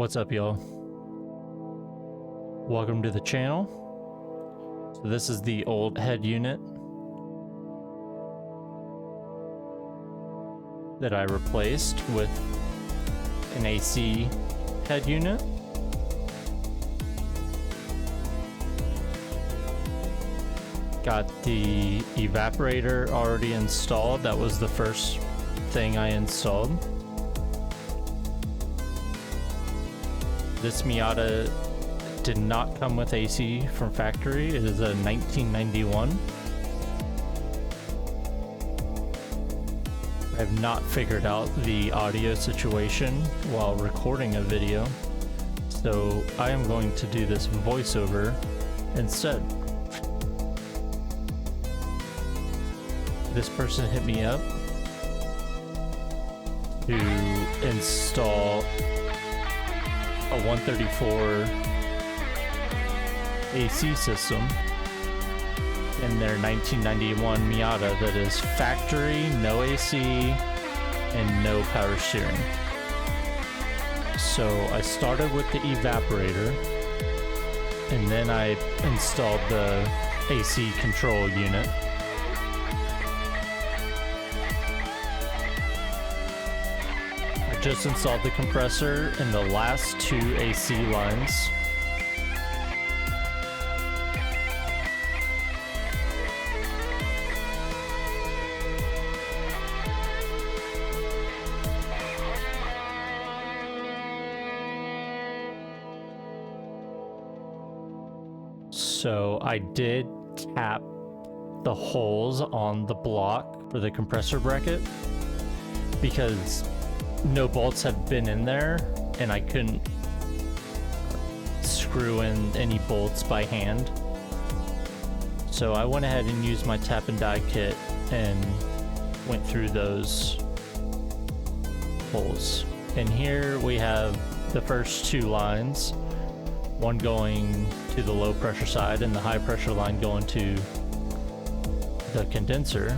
What's up, y'all? Welcome to the channel. So this is the old head unit that I replaced with an AC head unit. Got the evaporator already installed. That was the first thing I installed. This Miata did not come with AC from factory. It is a 1991. I have not figured out the audio situation while recording a video, so I am going to do this voiceover instead. This person hit me up to install a 134 AC system in their 1991 Miata that is factory, no AC, and no power steering. So I started with the evaporator, and then I installed the AC control unit. Just installed the compressor in the last two AC lines. So I did tap the holes on the block for the compressor bracket because no bolts have been in there and I couldn't screw in any bolts by hand. So I went ahead and used my tap and die kit and went through those holes. And here we have the first two lines, one going to the low pressure side and the high pressure line going to the condenser.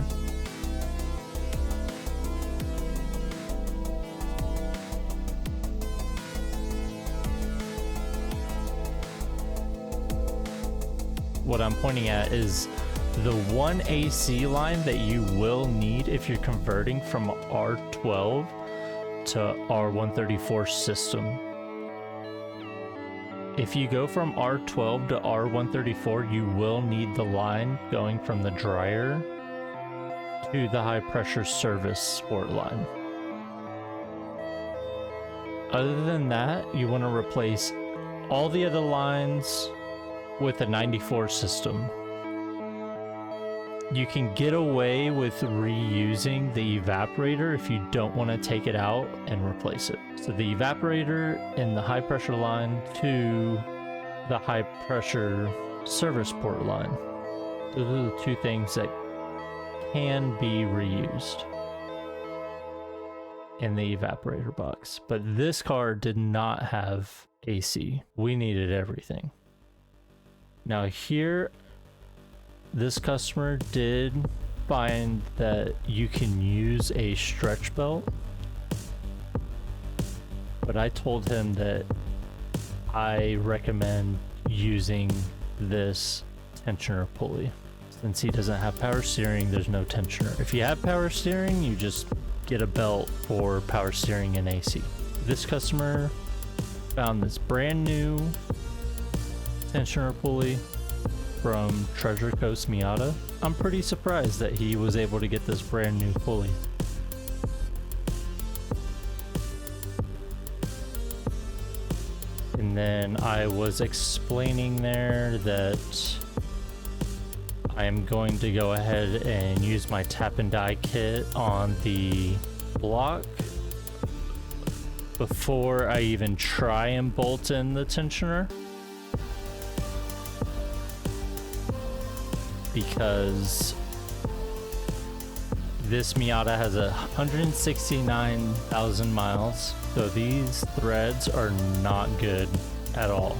What I'm pointing at is the one AC line that you will need if you're converting from R12 to R134 system. If you go from R12 to R134, you will need the line going from the Drier to the high pressure service port line. Other than that, you want to replace all the other lines with a 94 system. You can get away with reusing the evaporator if you don't want to take it out and replace it. So the evaporator and the high pressure line to the high pressure service port line. Those are the two things that can be reused in the evaporator box. But this car did not have AC. We needed everything. Now here, this customer did find that you can use a stretch belt, but I told him that I recommend using this tensioner pulley. Since he doesn't have power steering, there's no tensioner. If you have power steering, you just get a belt for power steering and AC. This customer found this brand new tensioner pulley from Treasure Coast Miata. I'm pretty surprised that he was able to get this brand new pulley. And then I was explaining there that I am going to go ahead and use my tap and die kit on the block before I even try and bolt in the tensioner, because this Miata has 169,000 miles, so these threads are not good at all.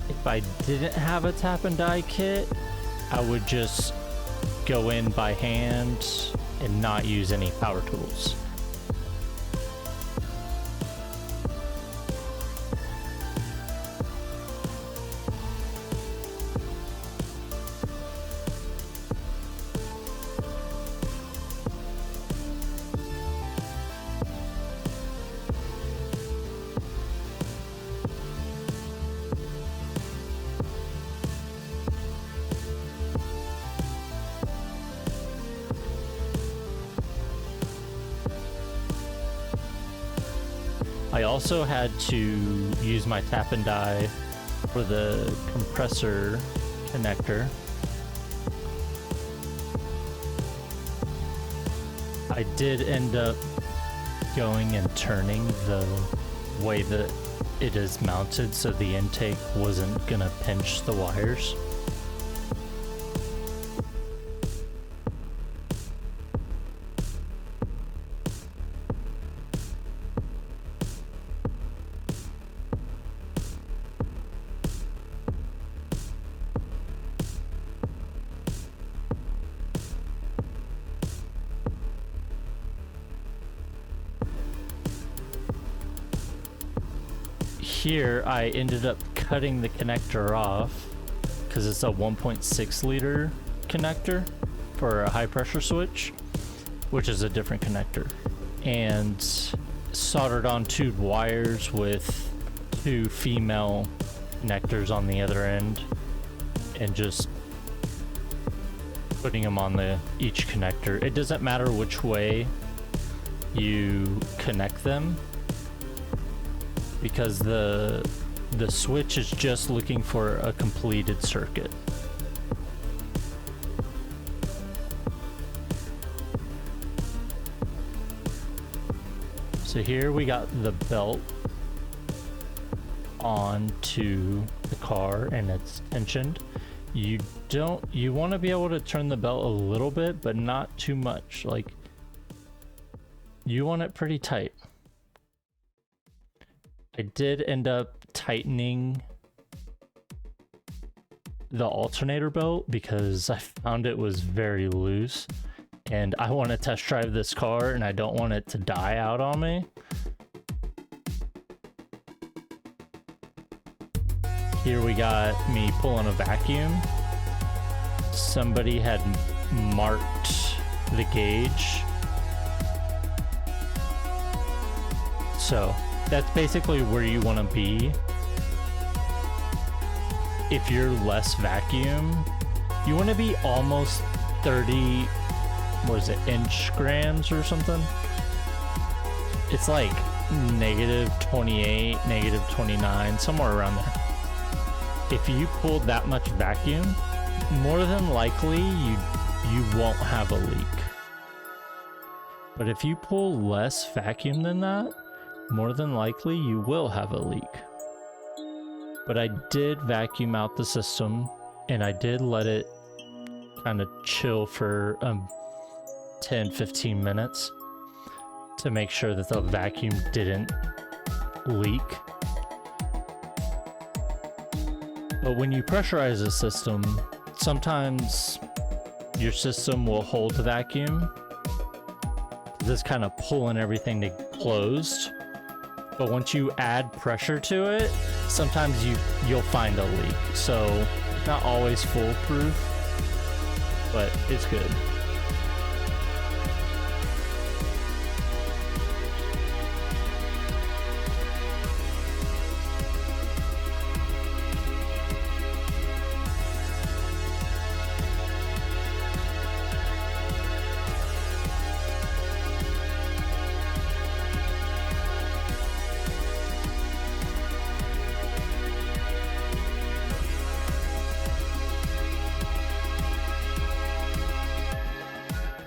If I didn't have a tap and die kit, I would just go in by hand and not use any power tools. I also had to use my tap and die for the compressor connector. I did end up going and turning the way that it is mounted so the intake wasn't gonna pinch the wires. Here I ended up cutting the connector off because it's a 1.6 liter connector for a high pressure switch, which is a different connector, and soldered on two wires with two female connectors on the other end, and just putting them on each connector. It doesn't matter which way you connect them, because the switch is just looking for a completed circuit. So here we got the belt onto the car and it's tensioned. You want to be able to turn the belt a little bit, but not too much. Like, you want it pretty tight. I did end up tightening the alternator belt because I found it was very loose, and I want to test drive this car and I don't want it to die out on me. Here we got me pulling a vacuum. Somebody had marked the gauge. So that's basically where you want to be. If you're less vacuum, you want to be almost 30, what is it, inch grams or something? It's like -28, -29, somewhere around there. If you pulled that much vacuum, more than likely you won't have a leak. But if you pull less vacuum than that, more than likely you will have a leak. But I did vacuum out the system and I did let it kind of chill for 10-15 minutes to make sure that the vacuum didn't leak. But when you pressurize a system, sometimes your system will hold the vacuum. This kind of pulling everything closed. But once you add pressure to it, sometimes you'll find a leak. So it's not always foolproof, but it's good.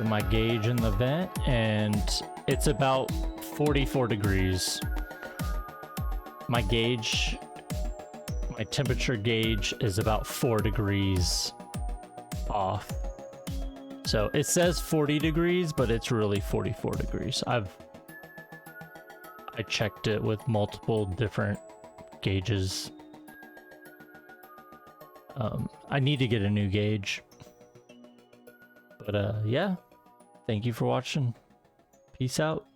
My gauge in the vent, and it's about 44 degrees. My temperature gauge is about 4 degrees off. So it says 40 degrees, but it's really 44 degrees. I checked it with multiple different gauges. I need to get a new gauge. But yeah. Thank you for watching. Peace out.